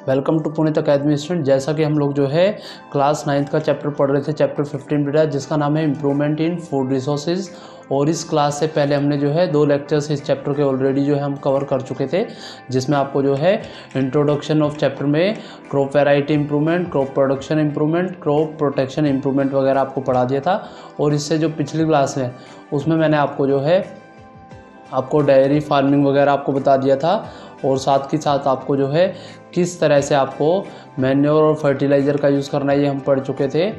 Welcome to Puneet Academy student. जैसा कि हम लोग जो है क्लास 9th का चैप्टर पढ़ रहे थे, चैप्टर 15 बेटा, जिसका नाम है इम्प्रूवमेंट इन फूड रिसोर्सेज। और इस क्लास से पहले हमने जो है 2 लेक्चर्स इस चैप्टर के ऑलरेडी जो है हम कवर कर चुके थे, जिसमें आपको जो है इंट्रोडक्शन ऑफ चैप्टर में crop variety improvement, crop production improvement, crop protection improvement वगैरह आपको पढ़ा दिया था। और इससे जो पिछली क्लास है उसमें मैंने आपको जो है आपको डेयरी फार्मिंग वगैरह आपको बता दिया था, और साथ ही साथ आपको जो है किस तरह से आपको मैन्योर और फर्टिलाइज़र का यूज़ करना है ये हम पढ़ चुके थे।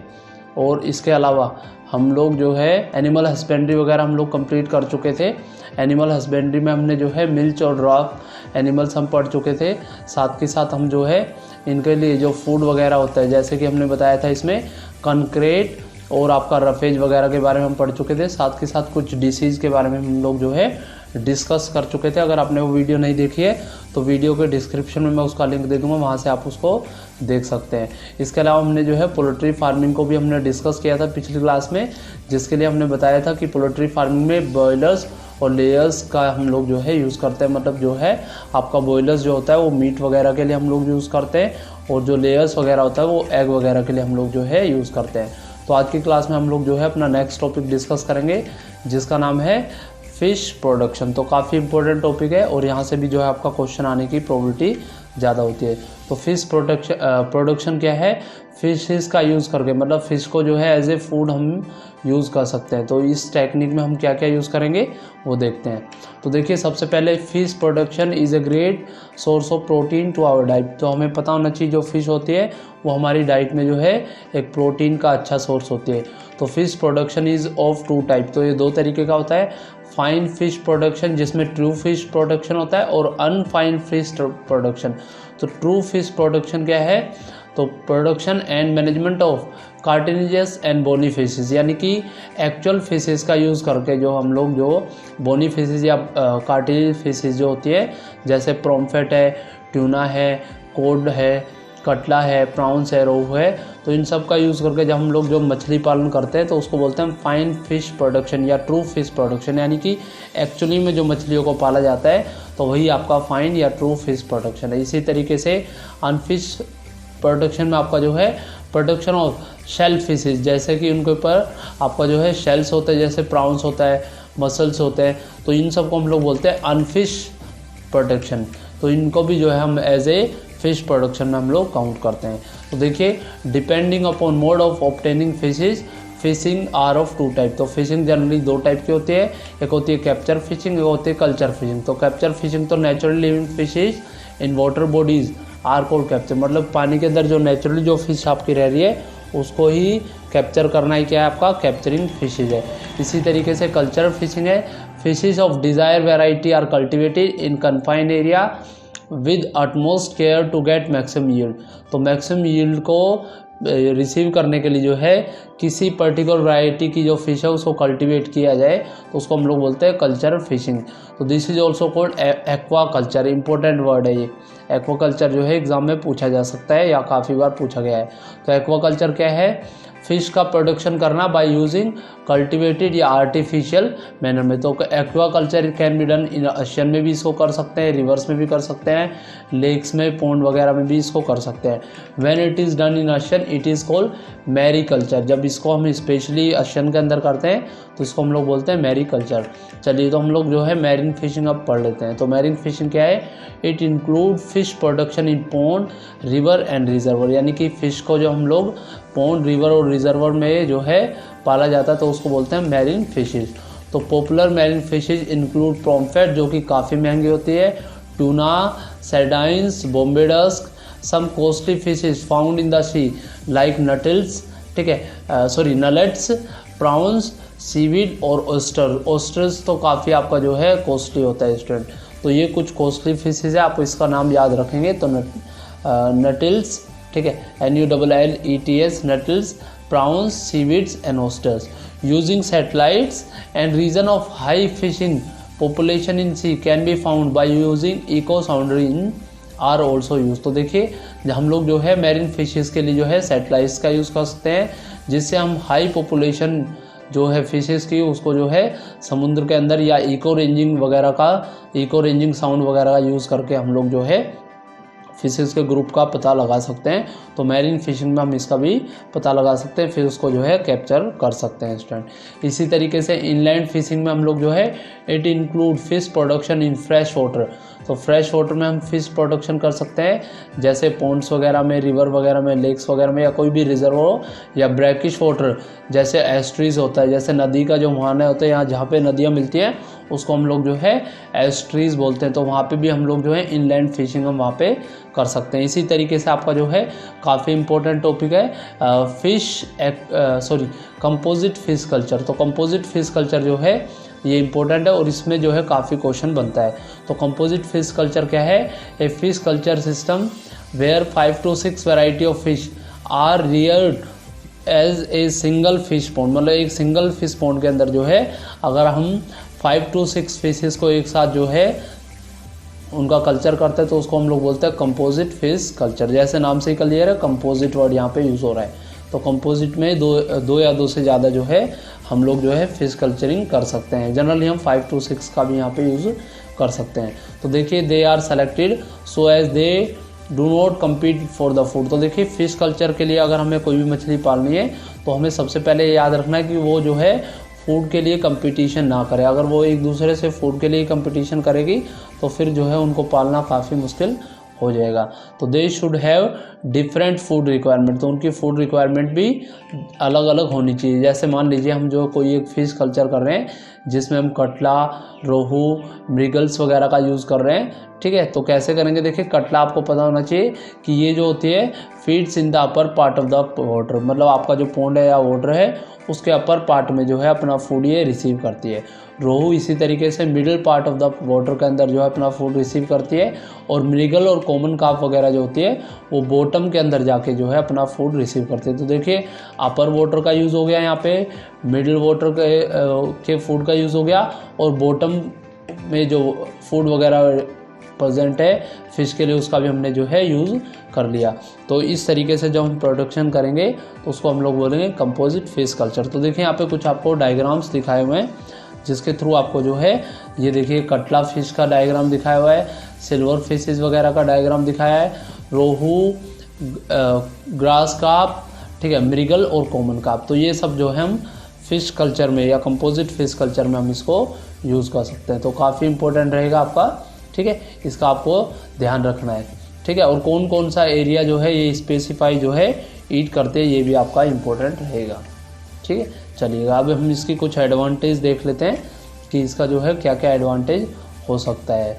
और इसके अलावा हम लोग जो है एनिमल हस्बेंड्री वगैरह हम लोग कंप्लीट कर चुके थे। एनिमल हस्बेंड्री में हमने जो है मिल्च और ड्राफ्ट एनिमल्स हम पढ़ चुके थे। साथ ही साथ हम जो है इनके लिए जो फूड वगैरह होता है, जैसे कि हमने बताया था इसमें कंक्रीट और आपका रफेज वगैरह के बारे में हम पढ़ चुके थे। साथ के साथ कुछ डिसीज़ के बारे में हम लोग जो है डिस्कस कर चुके थे। अगर आपने वो वीडियो नहीं देखी है तो वीडियो के डिस्क्रिप्शन में मैं उसका लिंक दे दूंगा, वहाँ से आप उसको देख सकते हैं। इसके अलावा हमने जो है पोल्ट्री फार्मिंग को भी हमने डिस्कस किया था पिछली क्लास में, जिसके लिए हमने बताया था कि पोल्ट्री फार्मिंग में बॉयलर्स और लेयर्स का हम लोग जो है यूज़ करते हैं। मतलब जो है आपका बॉयलर्स जो होता है वो मीट वगैरह के लिए हम लोग यूज़ करते हैं, और जो लेयर्स वगैरह होता है वो एग वगैरह के लिए हम लोग जो है यूज़ करते हैं। तो आज की क्लास में हम लोग जो है अपना नेक्स्ट टॉपिक डिस्कस करेंगे, जिसका नाम है फ़िश प्रोडक्शन। तो काफ़ी इंपॉर्टेंट टॉपिक है और यहाँ से भी जो है आपका क्वेश्चन आने की प्रोबेबिलिटी ज़्यादा होती है। तो फ़िश प्रोडक्शन क्या है? फिशेस का यूज़ करके, मतलब फ़िश को जो है एज ए फूड हम यूज़ कर सकते हैं। तो इस टेक्निक में हम क्या क्या यूज़ करेंगे वो देखते हैं। तो देखिए, सबसे पहले fish production is a great source of protein to our diet. तो हमें पता होना चाहिए जो फ़िश होती है वो हमारी डाइट में जो है एक प्रोटीन का अच्छा सोर्स होती है। तो fish production is of 2 type. तो ये 2 तरीके का होता है। फाइन फिश प्रोडक्शन, जिसमें ट्रू फिश प्रोडक्शन होता है, और अनफाइन फिश प्रोडक्शन। तो ट्रू फिश प्रोडक्शन क्या है? तो production and management of cartilaginous and bony fishes, यानी कि एक्चुअल फिशेस का यूज़ करके जो हम लोग जो बोनी फिशेस या कार्टिलेज फिशेस जो होती है, जैसे प्रोम्फेट है, ट्यूना है, कोड है, कटला है, प्राउंस है, रोहू है, तो इन सब का यूज़ करके जब हम लोग जो मछली पालन करते हैं तो उसको बोलते हैं फाइन फिश प्रोडक्शन या ट्रू फिश प्रोडक्शन। यानी कि एक्चुअली में जो मछलियों को पाला जाता है तो वही आपका फाइन या ट्रू फिश प्रोडक्शन है। इसी तरीके से अनफिश प्रोडक्शन में आपका जो है प्रोडक्शन ऑफ शेल फिशेस, जैसे कि उनके ऊपर आपका जो है शेल्स होते हैं, जैसे प्राउंस होता है, मसल्स होते हैं, तो इन सब को हम लोग बोलते हैं अनफिश प्रोडक्शन। तो इनको भी जो है हम एज ए फिश प्रोडक्शन में हम लोग काउंट करते हैं। तो देखिए, depending upon mode of obtaining fishes, fishing are of 2 type. तो फिशिंग जनरली 2 टाइप की होती है, एक होती है कैप्चर फिशिंग, एक होती है कल्चर फिशिंग। तो कैप्चर फिशिंग तो naturally living fishes in water bodies are called capture, मतलब पानी के अंदर जो नेचुरली जो फिश आपकी रह रही है उसको ही कैप्चर करना ही क्या है आपका कैप्चरिंग फिशेज है। इसी तरीके से कल्चर फिशिंग है, fishes of desire variety are cultivated in confined area with utmost care to get maximum yield. तो मैक्सिमम यील्ड को रिसीव करने के लिए जो है किसी पर्टिकुलर वैरायटी की जो फिश है उसको कल्टीवेट किया जाए, तो उसको हम लोग बोलते हैं कल्चर फिशिंग। तो this is also called aqua culture. Important word है ये। एक्वा कल्चर जो है एग्जाम में पूछा जा सकता है या काफ़ी बार पूछा गया है। तो एक्वा कल्चर क्या है? फिश का प्रोडक्शन करना बाय यूजिंग कल्टिवेटेड या आर्टिफिशियल मैनर में। तो aqua culture can be done in ocean में भी इसको कर सकते हैं, रिवर्स में भी कर सकते हैं, लेक्स में, पॉन्ड वगैरह में भी इसको कर सकते हैं। When it is done in ocean it is called mariculture. जब इसको हम स्पेशली ओशन के अंदर करते हैं तो इसको हम लोग बोलते हैं मैरी कल्चर। चलिए, तो हम लोग जो है मैरीन फिशिंग अब पढ़ लेते हैं। तो मैरीन फिशिंग क्या है? It include fish production in pond, river and reservoir. यानी कि फ़िश को जो हम लोग पॉन्ड, रिवर और रिजर्वर में जो है पाला जाता है तो उसको बोलते हैं मैरीन फिशेज। तो popular marine fishes include pomfret, जो कि काफ़ी महंगी होती है, tuna, sardines, Bombay duck, some costly fishes found in the sea like नटल्स, ठीक है, नलेट्स, प्राउंस, सीवीड और ऑस्टर। ऑस्टर्स तो काफ़ी आपका जो है कॉस्टली होता है स्टूडेंट। तो ये कुछ कॉस्टली फिशेज है, आप इसका नाम याद रखेंगे। तो नटल्स, ठीक है, NULLETS, नटल्स, prawns, seaweeds and oysters. Using satellites and region of high fishing population in sea can be found by using echo sounding are also used. तो देखिए, हम लोग जो है मैरीन फिशेस के लिए जो है सैटेलाइट्स का यूज़ कर सकते हैं, जिससे हम हाई पॉपुलेशन जो है फिशेस की उसको जो है समुद्र के अंदर या इको रेंजिंग साउंड वगैरह का यूज़ करके हम लोग जो है फिशेस के ग्रुप का पता लगा सकते हैं। तो मैरीन फिशिंग में हम इसका भी पता लगा सकते हैं, फिर उसको जो है कैप्चर कर सकते हैं स्टूडेंट। इसी तरीके से इनलैंड फिशिंग में हम लोग जो है it include fish production in fresh water. तो फ्रेश वाटर में हम फिश प्रोडक्शन कर सकते हैं, जैसे पॉन्ड्स वगैरह में, रिवर वगैरह में, लेक्स वगैरह में, या कोई भी रिजर्व हो, या ब्रैकिश वाटर जैसे एस्ट्रीज होता है, जैसे नदी का जो मुहाना होता है, यहाँ जहाँ पे नदियाँ मिलती हैं उसको हम लोग जो है एस्ट्रीज बोलते हैं। तो वहाँ पे भी हम लोग जो है इनलैंड फिशिंग हम वहाँ पे कर सकते हैं। इसी तरीके से आपका जो है काफ़ी इंपॉर्टेंट टॉपिक है कंपोजिट फिश कल्चर। तो कंपोजिट फिश कल्चर जो है ये इंपॉर्टेंट है और इसमें जो है काफ़ी क्वेश्चन बनता है। तो कंपोजिट फिश कल्चर क्या है? A fish culture system where 5 to 6 variety of fish are reared as a single fish pond. मतलब एक सिंगल फिश पॉन्ड के अंदर जो है अगर हम 5 to 6 फिशेस को एक साथ जो है उनका कल्चर करते हैं तो उसको हम लोग बोलते हैं कंपोजिट फिश कल्चर। जैसे नाम से ही क्लियर है, कंपोजिट वर्ड यहाँ पे यूज़ हो रहा है। तो कंपोजिट में दो या दो से ज़्यादा जो है हम लोग जो है फिश कल्चरिंग कर सकते हैं। जनरली हम 5 to 6 का भी यहाँ पे यूज़ कर सकते हैं। तो देखिए they are selected so as they do not compete for the food. तो देखिए फिश कल्चर के लिए अगर हमें कोई भी मछली पालनी है तो हमें सबसे पहले याद रखना है कि वो जो है फूड के लिए कंपटीशन ना करे। अगर वो एक दूसरे से फूड के लिए कंपटीशन करेगी तो फिर जो है उनको पालना काफ़ी मुश्किल हो जाएगा। तो they should have different food requirement. तो उनकी फूड रिक्वायरमेंट भी अलग अलग होनी चाहिए। जैसे मान लीजिए हम जो कोई एक फ़िश कल्चर कर रहे हैं जिसमें हम कटला, रोहू, मृगल्स वगैरह का यूज़ कर रहे हैं, ठीक है। तो कैसे करेंगे? देखिए कटला आपको पता होना चाहिए कि ये जो होती है feeds in the upper part of the water. मतलब आपका जो पॉन्ड है या वाटर है उसके अपर पार्ट में जो है अपना फूड ये रिसीव करती है। रोहू इसी तरीके से middle part of the water के अंदर जो है अपना फूड रिसीव करती है। और मृगल और कॉमन कार्प वगैरह जो होती है वो बॉटम के अंदर जाके जो है अपना फूड रिसीव करती है। तो देखिए अपर वाटर का यूज़ हो गया यहाँ पे, मिडिल वाटर के फूड का यूज़ हो गया, और बॉटम में जो फूड वगैरह प्रेजेंट है फिश के लिए उसका भी हमने जो है यूज़ कर लिया। तो इस तरीके से जब हम प्रोडक्शन करेंगे तो उसको हम लोग बोलेंगे कंपोजिट फिश कल्चर। तो देखिए यहाँ पे कुछ आपको डायग्राम्स दिखाए हुए हैं जिसके थ्रू आपको जो है ये देखिए कटला फिश का डायग्राम दिखाया हुआ है, सिल्वर फिशेस वगैरह का डायग्राम दिखाया है, रोहू, ग्रास कार्प, ठीक है, मृगल और कॉमन कार्प। तो ये सब जो है हम फिश कल्चर में या कंपोजिट फिश कल्चर में हम इसको यूज़ कर सकते हैं। तो काफ़ी इंपॉर्टेंट रहेगा आपका, ठीक है, इसका आपको ध्यान रखना है, ठीक है। और कौन कौन सा एरिया जो है ये स्पेसिफाई जो है ईट करते हैं ये भी आपका इम्पोर्टेंट रहेगा, ठीक है। चलिएगा अब हम इसकी कुछ एडवांटेज देख लेते हैं कि इसका जो है क्या क्या एडवांटेज हो सकता है,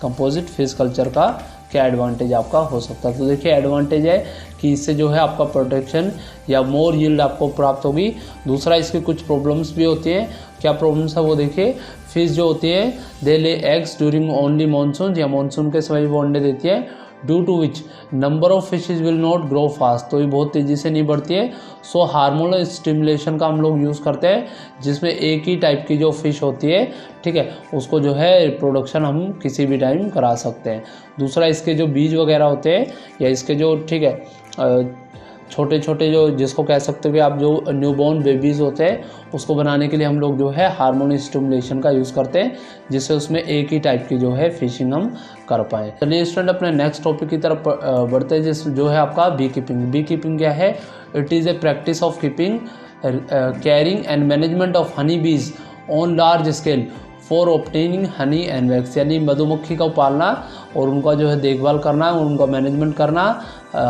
कंपोजिट फिश कल्चर का क्या एडवांटेज आपका हो सकता है। तो देखिए एडवांटेज है कि इससे जो है आपका प्रोटेक्शन या मोर यील्ड आपको प्राप्त होगी। दूसरा इसकी कुछ प्रॉब्लम्स भी होती हैं। क्या प्रॉब्लम्स है वो देखिए, फिश जो होती है they lay eggs during only monsoon, या मानसून के समय वो अंडे देती है, due to which number of fishes will not grow fast. तो ये बहुत तेज़ी से नहीं बढ़ती है। सो हार्मोनल स्टिमुलेशन का हम लोग यूज़ करते हैं जिसमें एक ही टाइप की जो फिश होती है, ठीक है, उसको जो है रिप्रोडक्शन हम किसी भी टाइम करा सकते हैं। दूसरा इसके जो बीज वगैरह होते हैं या इसके जो, ठीक है, छोटे छोटे जो जिसको कह सकते हो कि आप जो न्यूबॉर्न बेबीज़ होते हैं उसको बनाने के लिए हम लोग जो है हार्मोन स्टिमुलेशन का यूज़ करते हैं जिससे उसमें एक ही टाइप की जो है फिशिंग हम कर पाएँ। चलिए स्टूडेंट अपने नेक्स्ट टॉपिक की तरफ बढ़ते हैं जिस जो है आपका बी कीपिंग। बी कीपिंग क्या है? It is a practice of keeping, caring and management of honey bees on large scale for obtaining honey and wax. यानी मधुमक्खी का पालना और उनका जो है देखभाल करना और उनका मैनेजमेंट करना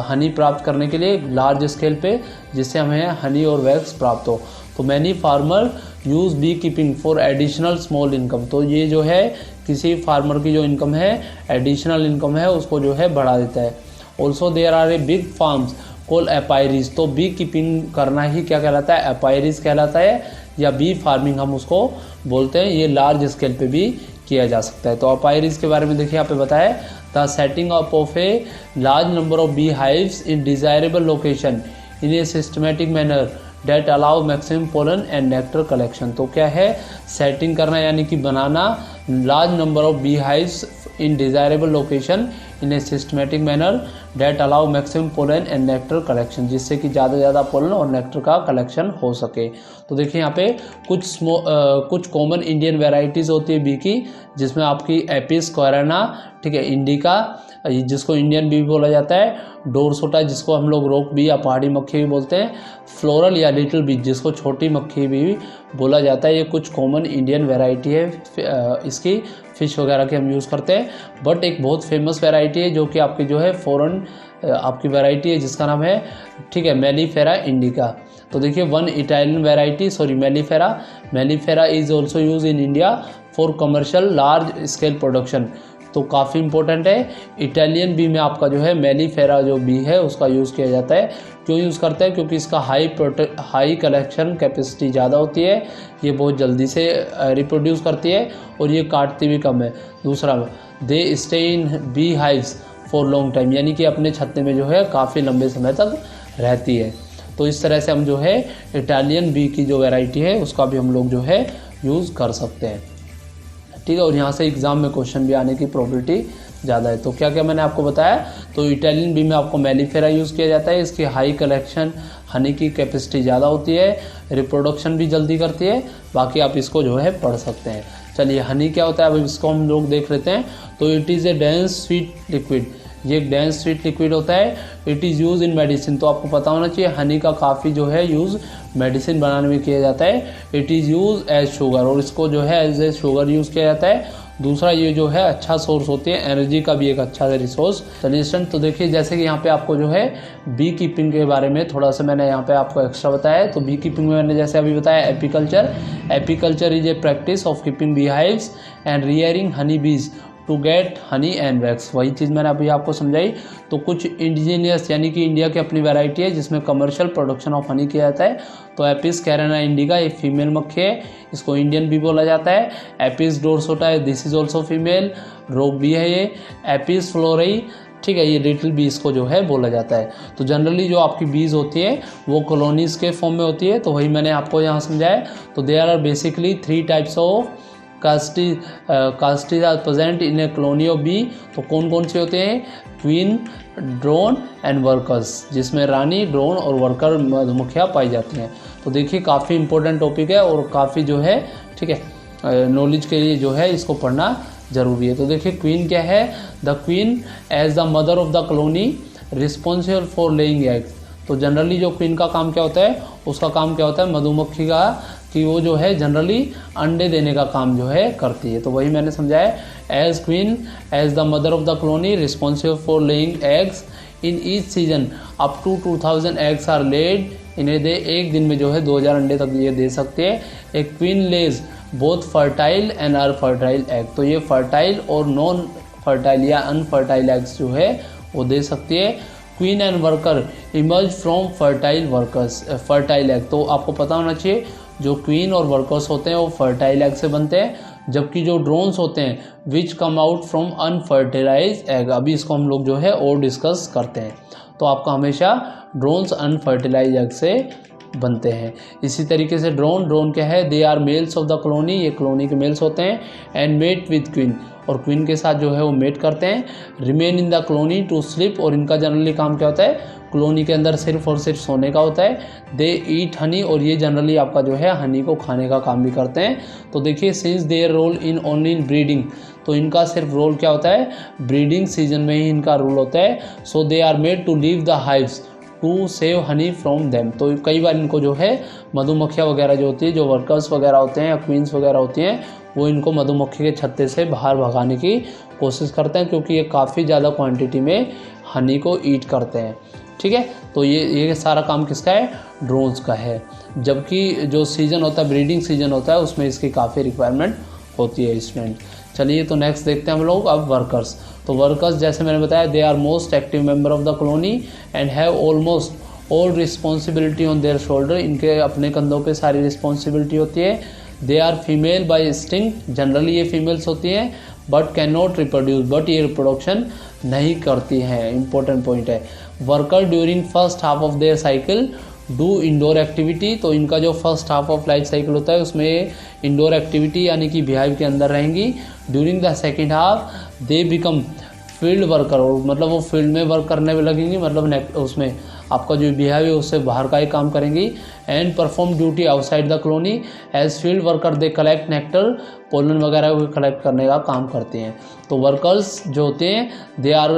हनी प्राप्त करने के लिए लार्ज स्केल पे, जिससे हमें हनी और वैक्स प्राप्त हो। तो many farmer use beekeeping for additional small income. तो ये जो है किसी फार्मर की जो इनकम है, एडिशनल इनकम है, उसको जो है बढ़ा देता है। Also there are a big farms call apiaries. तो बी कीपिंग करना ही क्या कहलाता है? एपायरीज कहलाता है, या बी फार्मिंग हम उसको बोलते हैं। ये लार्ज स्केल पे भी किया जा सकता है। तो एपायरीज के बारे में देखिए यहाँ पे बताया, the setting up of a large number of bee hives in desirable location in a systematic manner that allow maximum pollen and nectar collection. तो क्या है? सेटिंग करना यानी कि बनाना large number of bee hives in desirable location in a systematic manner that allow maximum pollen and nectar collection, जिससे कि ज़्यादा से ज़्यादा पोलन और नेक्टर का कलेक्शन हो सके। तो देखिए यहाँ पे कुछ कॉमन इंडियन वेराइटीज़ होती है बी की, जिसमें आपकी एपिस कोराना, ठीक है, इंडिका, जिसको इंडियन बी बोला जाता है, डोरसोटा जिसको हम लोग रोक बी या पहाड़ी मक्खी भी बोलते हैं, फ्लोरल या लिटिल बी जिसको छोटी मक्खी भी बोला जाता है। ये कुछ कॉमन इंडियन वैरायटी है इसकी, फ़िश वगैरह की हम यूज़ करते हैं। बट एक बहुत फेमस वैरायटी है जो कि आपकी जो है फॉरेन आपकी वैरायटी है, जिसका नाम है, ठीक है, मेलिफेरा इंडिका। तो देखिए one Italian variety mellifera is also use in India for commercial large scale production. तो काफ़ी इंपॉर्टेंट है। इटालियन बी में आपका जो है मेलिफेरा जो बी है उसका यूज़ किया जाता है। क्यों यूज़ करते हैं? क्योंकि इसका हाई कलेक्शन कैपेसिटी ज़्यादा होती है, ये बहुत जल्दी से रिप्रोड्यूस करती है और ये काटती भी कम है। दूसरा, they stay in bee hives for long time, यानी कि अपने छत्ते में जो है काफ़ी लंबे समय तक रहती है। तो इस तरह से हम जो है इटालियन बी की जो वैरायटी है उसका भी हम लोग जो है यूज़ कर सकते हैं, ठीक है। और यहाँ से एग्ज़ाम में क्वेश्चन भी आने की प्रोबेबिलिटी ज़्यादा है। तो क्या क्या मैंने आपको बताया, तो इटालियन बी में आपको मेलिफेरा यूज़ किया जाता है। इसकी हाई कलेक्शन हनी की कैपेसिटी ज़्यादा होती है, रिप्रोडक्शन भी जल्दी करती है। बाकी आप इसको जो है पढ़ सकते हैं। चलिए हनी क्या होता है अब इसको हम लोग देख लेते हैं। तो it is a dense sweet liquid, ये एक डेंस स्वीट लिक्विड होता है। It is use in medicine, तो आपको पता होना चाहिए हनी का काफ़ी जो है यूज़ मेडिसिन बनाने में किया जाता है। It is use as sugar, और इसको जो है एज ए शुगर यूज़ किया जाता है। दूसरा ये जो है अच्छा सोर्स होती है, एनर्जी का भी एक अच्छा रिसोर्स। चलिए स्टूडेंट, तो देखिए जैसे कि यहाँ पे आपको जो है बी कीपिंग के बारे में थोड़ा सा मैंने यहाँ पे आपको एक्स्ट्रा बताया है। तो बी कीपिंग में मैंने जैसे अभी बताया apiculture is a practice of keeping bee hives and rearing honey bees to get honey and wax, वही चीज़ मैंने अभी आपको समझाई। तो कुछ इंडिजीनियस यानी कि इंडिया की अपनी वैरायटी है जिसमें कमर्शियल प्रोडक्शन ऑफ हनी किया जाता है। तो एपिस कैरेना इंडिका एक फीमेल मक्खी है, इसको इंडियन बी बोला जाता है। एपिस डोरसोटा है, दिस इज ऑल्सो फीमेल, रोग बी है ये। एपिस फ्लोरई, ठीक है, ये लिटिल बीज को जो है बोला जाता है। तो जनरली जो आपकी बीज होती है वो कॉलोनीज के फॉर्म में होती है, तो वही मैंने आपको यहाँ समझाया। तो there are basically 3 types of castes are present in a colony of bee. तो कौन कौन से होते हैं? क्वीन, ड्रोन एंड वर्कर्स, जिसमें रानी, ड्रोन और वर्कर मधुमक्खियाँ पाई जाती हैं। तो देखिए काफ़ी इंपॉर्टेंट टॉपिक है और काफ़ी जो है, ठीक है, नॉलेज के लिए जो है इसको पढ़ना ज़रूरी है। तो देखिए क्वीन क्या है? The queen as the mother of the colony responsible for laying eggs. तो जनरली जो क्वीन का काम क्या होता है, उसका काम क्या होता है मधुमक्खी का, कि वो जो है जनरली अंडे देने का काम जो है करती है। तो वही मैंने समझाया, as queen as the mother of the colony responsible for laying eggs in each season up to 2000 eggs are laid in a day. एक दिन में जो है 2000 अंडे तक ये दे सकते हैं। A queen lays both fertile and unfertile egg. तो ये फर्टाइल और नॉन फर्टाइल या अनफर्टाइल एग्स जो है वो दे सकती है। Queen and worker emerge from fertile egg. तो आपको पता होना चाहिए जो क्वीन और वर्कर्स होते हैं वो फर्टाइल एग से बनते हैं, जबकि जो ड्रोन्स होते हैं which come out from unfertilized egg. अभी इसको हम लोग जो है और डिस्कस करते हैं। तो आपका हमेशा ड्रोन्स अनफर्टिलाइज एग से बनते हैं। इसी तरीके से ड्रोन क्या है? They are males of the colony, ये कॉलोनी के मेल्स होते हैं। एंड मेट विद क्वीन, और क्वीन के साथ जो है वो मेट करते हैं। Remain in the colony to sleep, और इनका जनरली काम क्या होता है? कॉलोनी के अंदर सिर्फ और सिर्फ सोने का होता है। दे ईट हनी, और ये जनरली आपका जो है हनी को खाने का काम भी करते हैं। तो देखिए since their role in only in breeding, तो इनका सिर्फ रोल क्या होता है? ब्रीडिंग सीजन में ही इनका रोल होता है। So they are made to leave the hives to save honey from them. तो कई बार इनको जो है मधुमक्खियाँ वगैरह जो होती है, जो वर्कर्स वगैरह होते हैं या क्वींस वगैरह होती हैं, वो इनको मधुमक्खी के छत्ते से बाहर भगाने की कोशिश करते हैं, क्योंकि ये काफ़ी ज़्यादा क्वांटिटी में हनी को ईट करते हैं, ठीक है। तो ये सारा काम किसका है? ड्रोन्स का है। जबकि जो सीज़न होता है, ब्रीडिंग सीजन होता है, उसमें इसकी काफ़ी रिक्वायरमेंट होती है स्टूडेंट। चलिए तो नेक्स्ट देखते हैं हम लोग अब वर्कर्स। तो वर्कर्स जैसे मैंने बताया, they are most active member of the colony and have almost all responsibility on their shoulder. इनके अपने कंधों पे सारी रिस्पॉन्सिबिलिटी होती है। They are female by instinct, generally ये फीमेल्स होती हैं, but can not reproduce, but ये रिप्रोडक्शन नहीं करती हैं। इंपॉर्टेंट पॉइंट है। Worker during first half of their cycle do indoor activity. तो इनका जो first half of life cycle होता है उसमें इंडोर एक्टिविटी यानी कि बिहाइव के अंदर रहेंगी। During the second half they become field worker, और मतलब वो फील्ड में वर्क करने में लगेंगी, मतलब उसमें आपका जो बिहेव है उससे बाहर का ही काम करेंगी। And perform duty outside the colony as field worker, they collect nectar, pollen वगैरह को कलेक्ट करने का काम करते हैं। तो वर्कर्स जो होते हैं they are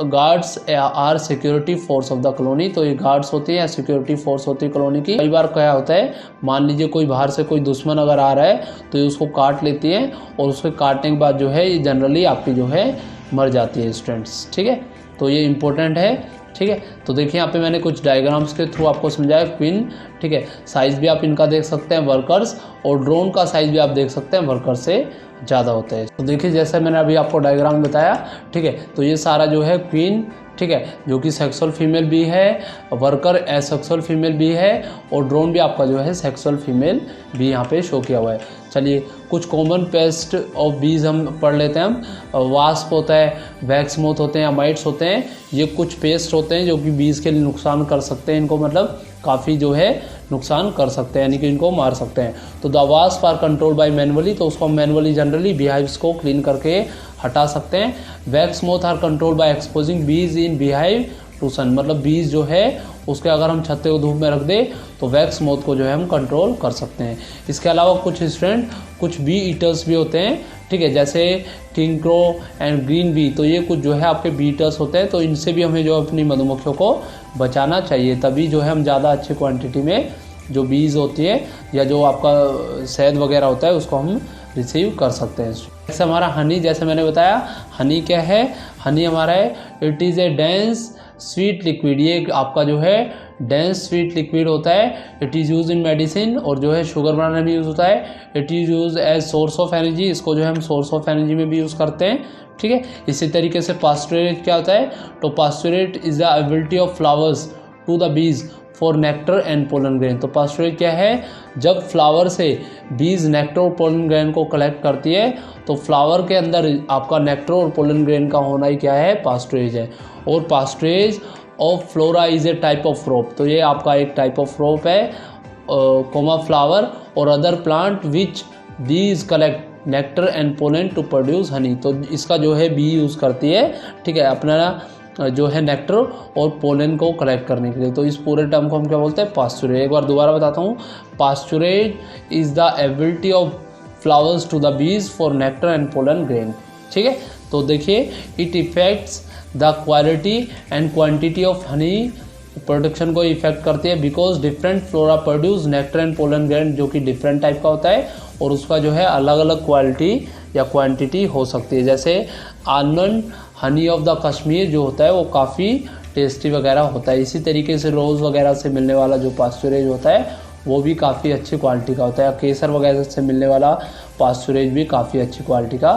guards or security force of the colony. तो ये गार्ड्स होते हैं या सिक्योरिटी फोर्स होती है कॉलोनी की। कई बार क्या होता है, मान लीजिए कोई बाहर से कोई दुश्मन अगर आ रहा है तो ये उसको काट लेती है और उसके काटने के बाद जो है ये जनरली आपकी जो है मर जाती है स्टूडेंट्स। ठीक है, तो ये इंपॉर्टेंट है। ठीक है, तो देखिए यहाँ पे मैंने कुछ डायग्राम्स के थ्रू आपको समझाया क्वीन। ठीक है, साइज़ भी आप इनका देख सकते हैं वर्कर्स, और ड्रोन का साइज़ भी आप देख सकते हैं वर्कर से ज़्यादा होता है। तो देखिए जैसे मैंने अभी आपको डायग्राम बताया, ठीक है, तो ये सारा जो है क्वीन, ठीक है, जो कि सेक्सुअल फीमेल भी है, वर्कर एसेक्सुअल फीमेल भी है, और ड्रोन भी आपका जो है सेक्सुअल फीमेल भी यहाँ पे शो किया हुआ है। चलिए कुछ कॉमन पेस्ट ऑफ बीज हम पढ़ लेते हैं। हम वास्प होता है, वैक्स मोथ होते हैं, माइट्स होते हैं, ये कुछ पेस्ट होते हैं जो कि बीज के लिए नुकसान कर सकते हैं, इनको मतलब काफ़ी जो है नुकसान कर सकते हैं, यानी कि इनको मार सकते हैं। तो the wasp are control by manually, तो उसको मैनुअली जनरली बीहाइव्स को क्लीन करके हटा सकते हैं। Wax moth are control by exposing bees in beehive to सन, मतलब बीज जो है उसके अगर हम छत्ते को धूप में रख दें तो वैक्स मोथ को जो है हम कंट्रोल कर सकते हैं। इसके अलावा कुछ स्टूडेंट कुछ बी ईटर्स भी होते हैं, ठीक है, जैसे king crow and green bee, तो ये कुछ जो है आपके बी ईटर्स होते हैं। तो इनसे भी हमें जो अपनी मधुमक्खियों को बचाना चाहिए, तभी जो है हम ज़्यादा अच्छी क्वांटिटी में जो बीज होती है या जो आपका शहद वगैरह होता है उसको हम रिसीव कर सकते हैं। जैसे हमारा हनी, जैसे मैंने बताया हनी क्या है, हनी हमारा है it is a dense sweet liquid, ये आपका जो है डेंस स्वीट लिक्विड होता है। It is use in medicine, और जो है शुगर बनाने में यूज़ होता है। It is use as source of energy, इसको जो है हम सोर्स ऑफ एनर्जी में भी यूज़ करते हैं। ठीक है, इसी तरीके से पास्चुरेट क्या होता है, तो pasturage is the ability of flowers to the bees for nectar and pollen grain. तो पास्चुरेट क्या है, जब फ्लावर से बीज नेक्टर और पोलन ग्रेन को कलेक्ट करती है तो फ्लावर के अंदर आपका नेक्टर और पोलन ग्रेन का होना ही क्या है, पास्चुरेज है। और pasturage of flora is a type of rope, तो ये आपका एक टाइप ऑफ रोप है, कोमा फ्लावर और other plant which bees collect nectar and pollen to produce honey. तो इसका जो है बी यूज़ करती है, ठीक है, अपना जो है नेक्टर और पोलन को कलेक्ट करने के लिए। तो इस पूरे टर्म को हम क्या बोलते हैं, पास्चुरेज। एक बार दोबारा बताता हूँ, pasturage is the ability of flowers to the bees for nectar and pollen grain. ठीक है, तो देखिए it affects the quality and quantity of honey production को इफेक्ट करती है, because different flora produce nectar and pollen grain, जो कि different type का होता है और उसका जो है अलग अलग क्वालिटी या क्वांटिटी हो सकती है। जैसे almond Honey of the Kashmir जो होता है वो काफ़ी टेस्टी वगैरह होता है। इसी तरीके से रोज़ वगैरह से मिलने वाला जो पास्चुरेज होता है वो भी काफ़ी अच्छी क्वालिटी का होता है। केसर वगैरह से मिलने वाला पास्चुरेज भी काफ़ी अच्छी क्वालिटी का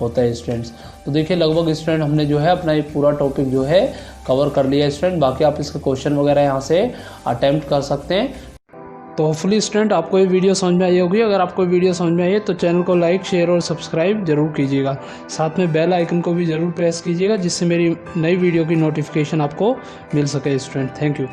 होता है स्टूडेंट्स। तो देखिए लगभग स्टूडेंट हमने जो है अपना ये पूरा टॉपिक जो है कवर कर लिया है स्टूडेंट। बाकी आप इसके क्वेश्चन वगैरह यहाँ से अटेम्प्ट कर सकते हैं। तो होपफुली स्टूडेंट आपको ये वीडियो समझ में आई होगी। अगर आपको वीडियो समझ में आई है तो चैनल को लाइक, शेयर और सब्सक्राइब जरूर कीजिएगा। साथ में बेल आइकन को भी ज़रूर प्रेस कीजिएगा, जिससे मेरी नई वीडियो की नोटिफिकेशन आपको मिल सके स्टूडेंट। Thank you.